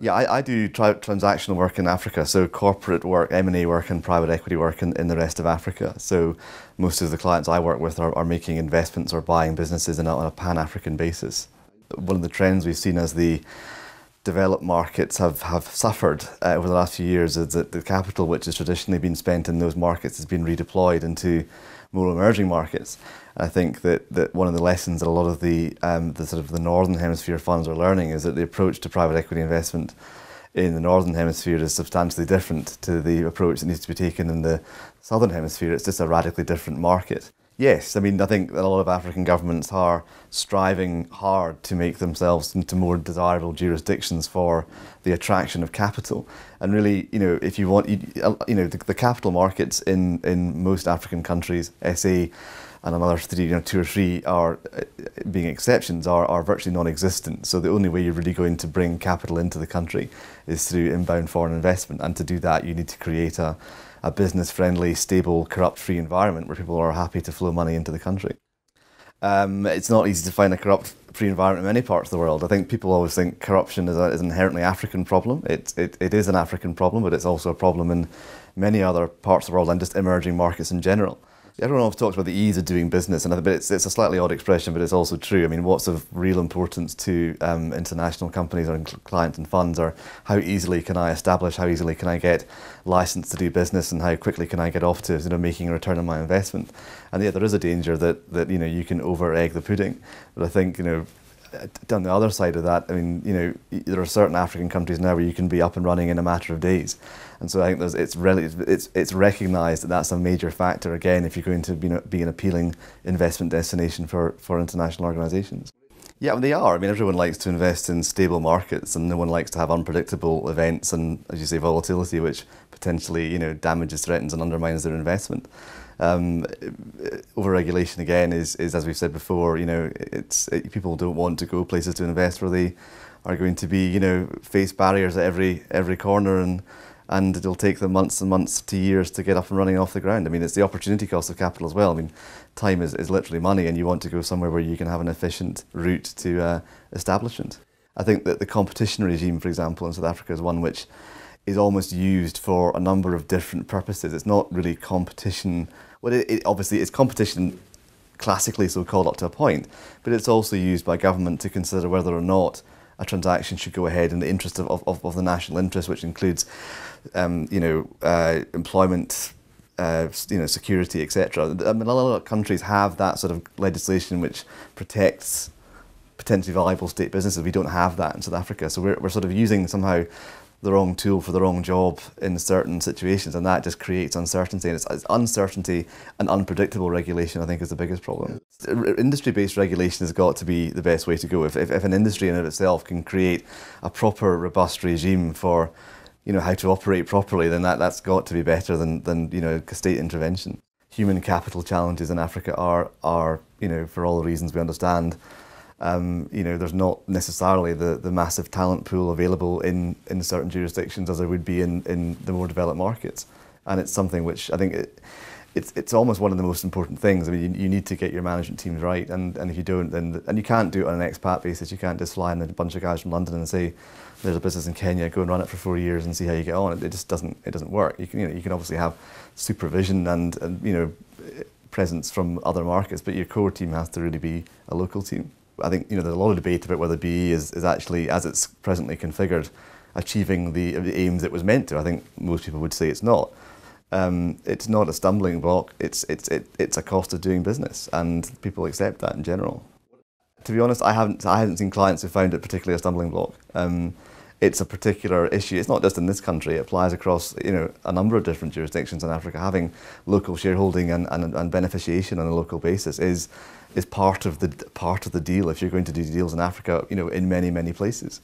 Yeah, I do transactional work in Africa, so corporate work, M&A work and private equity work in the rest of Africa. So most of the clients I work with are making investments or buying businesses on a pan-African basis. One of the trends we've seen as the developed markets have suffered over the last few years is that the capital which has traditionally been spent in those markets has been redeployed into more emerging markets. I think that one of the lessons that a lot of the sort of the Northern Hemisphere funds are learning is that the approach to private equity investment in the Northern Hemisphere is substantially different to the approach that needs to be taken in the Southern Hemisphere. It's just a radically different market. Yes, I mean, I think that a lot of African governments are striving hard to make themselves into more desirable jurisdictions for the attraction of capital. And really, if you want, the capital markets in most African countries, SA and another two or three are being exceptions, are virtually non-existent. So the only way you're really going to bring capital into the country is through inbound foreign investment. And to do that, you need to create a business-friendly, stable, corrupt-free environment where people are happy to flow money into the country. It's not easy to find a corrupt-free environment in many parts of the world. I think people always think corruption is an inherently African problem. It is an African problem, but it's also a problem in many other parts of the world and just emerging markets in general. Everyone always talks about the ease of doing business, and it's a slightly odd expression, but it's also true. I mean, what's of real importance to international companies or clients and funds are how easily can I establish, how easily can I get licensed to do business, and how quickly can I get off to making a return on my investment. And yet there is a danger that you can over-egg the pudding. But I think on the other side of that, I mean, there are certain African countries now where you can be up and running in a matter of days. And so I think it's recognised that that's a major factor, again, if you're going to be an appealing investment destination for international organisations. Yeah, they are. I mean, everyone likes to invest in stable markets, and no one likes to have unpredictable events and, as you say, volatility, which potentially, damages, threatens and undermines their investment. Over-regulation, again, is, as we've said before, people don't want to go places to invest where they are going to be, face barriers at every corner, and it'll take them months and months to years to get up and running off the ground. I mean, it's the opportunity cost of capital as well. I mean, time is literally money, and you want to go somewhere where you can have an efficient route to establishment. I think that the competition regime, for example, in South Africa is one which is almost used for a number of different purposes. It's not really competition. Well, obviously it's competition classically so called up to a point, but it's also used by government to consider whether or not a transaction should go ahead in the interest of the national interest, which includes employment, security, etc. I mean, a lot of countries have that sort of legislation which protects potentially viable state businesses. We don't have that in South Africa, so we're sort of using somehow the wrong tool for the wrong job in certain situations, and that just creates uncertainty. And it's uncertainty and unpredictable regulation, I think, is the biggest problem. Industry-based regulation has got to be the best way to go. If an industry in and of itself can create a proper, robust regime for how to operate properly, then that's got to be better than state intervention. Human capital challenges in Africa are for all the reasons we understand, there's not necessarily the massive talent pool available in certain jurisdictions as there would be in the more developed markets. And it's something which I think it's almost one of the most important things. I mean, you need to get your management teams right, and if you don't, and you can't do it on an expat basis. You can't just fly in a bunch of guys from London and say, there's a business in Kenya, go and run it for 4 years and see how you get on. It just doesn't work. You can obviously have supervision and presence from other markets, but your core team has to really be a local team. I think there's a lot of debate about whether BE is actually, as it's presently configured, achieving the aims it was meant to. I think most people would say it's not. It's not a stumbling block. It's a cost of doing business, and people accept that in general. To be honest, I haven't seen clients who found it particularly a stumbling block. It's a particular issue. It's not just in this country. It applies across a number of different jurisdictions in Africa. Having local shareholding and beneficiation on a local basis is part of the deal if you're going to do deals in Africa, in many places.